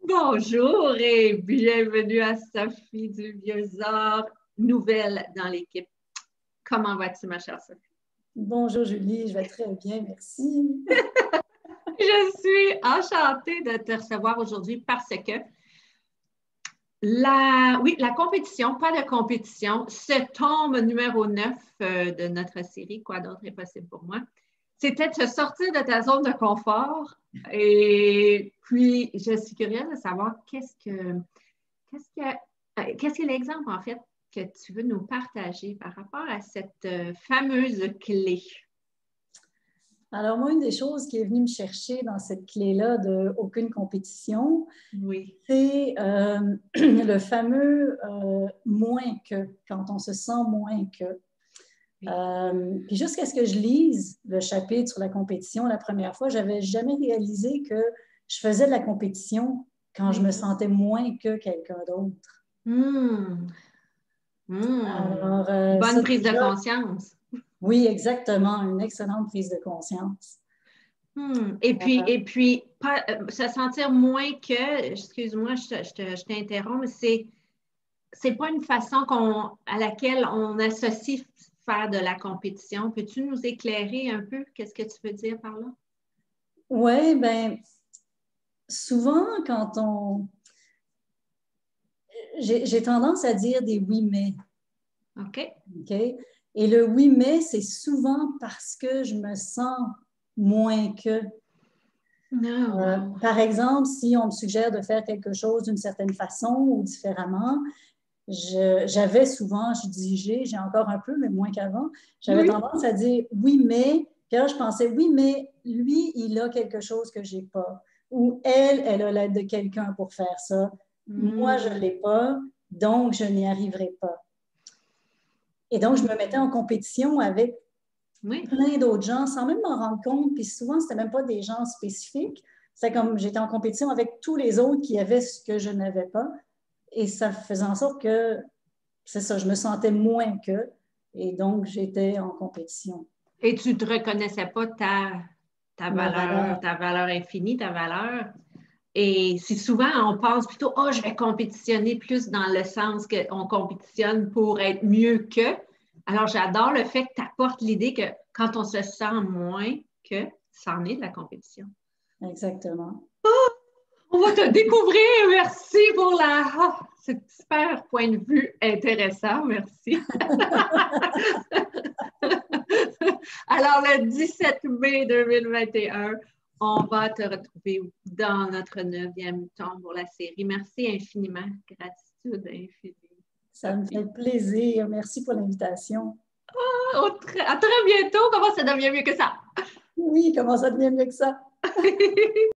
Bonjour et bienvenue à Sophie du Vieux-Art, nouvelle dans l'équipe. Comment vas-tu, ma chère Sophie? Bonjour Julie, je vais très bien, merci. Je suis enchantée de te recevoir aujourd'hui parce que la compétition, pas de compétition, ce tome numéro 9 de notre série, Quoi d'autre est possible pour moi, c'était de se sortir de ta zone de confort. Et puis, je suis curieuse de savoir qu'est-ce que l'exemple, en fait, que tu veux nous partager par rapport à cette fameuse clé? Alors moi, une des choses qui est venue me chercher dans cette clé-là de aucune compétition, Oui. c'est le fameux moins que, quand on se sent moins que. Puis jusqu'à ce que je lise le chapitre sur la compétition la première fois, je n'avais jamais réalisé que je faisais de la compétition quand je me sentais moins que quelqu'un d'autre. Mmh. Mmh. Alors, Bonne ça prise de déjà, conscience. oui, exactement, une excellente prise de conscience. Et puis se sentir moins que, excuse-moi, je t'interromps, mais c'est pas une façon à laquelle on associe faire de la compétition. Peux-tu nous éclairer un peu? Qu'est-ce que tu veux dire par là? Oui, bien, souvent, quand on... J'ai tendance à dire des oui, mais. OK. OK? Et le oui, mais, c'est souvent parce que je me sens moins que. Non, wow. Par exemple, si on me suggère de faire quelque chose d'une certaine façon ou différemment, j'avais souvent, je dis j'ai encore un peu, mais moins qu'avant, j'avais Oui. tendance à dire oui, mais. Puis là, je pensais oui, mais lui, il a quelque chose que je n'ai pas. Ou elle a l'aide de quelqu'un pour faire ça. Moi, je ne l'ai pas, donc je n'y arriverai pas. Et donc, je me mettais en compétition avec Oui. plein d'autres gens sans même m'en rendre compte. Puis souvent, ce n'était même pas des gens spécifiques. C'est comme j'étais en compétition avec tous les autres qui avaient ce que je n'avais pas. Et ça faisait en sorte que, c'est ça, je me sentais moins que. Et donc, j'étais en compétition. Et tu ne te reconnaissais pas Ma valeur. ta valeur infinie, ta valeur. Et si souvent on pense plutôt, oh, je vais compétitionner plus dans le sens qu'on compétitionne pour être mieux que. Alors, j'adore le fait que tu apportes l'idée que quand on se sent moins que, ça en est de la compétition. Exactement. On va te découvrir. Merci pour c'est super point de vue intéressant. Merci. Alors, le 17 mai 2021, on va te retrouver dans notre 9e tome pour la série. Merci infiniment. Gratitude infinie. Ça me fait plaisir. Merci pour l'invitation. À très bientôt. Comment ça devient mieux que ça? Oui, comment ça devient mieux que ça?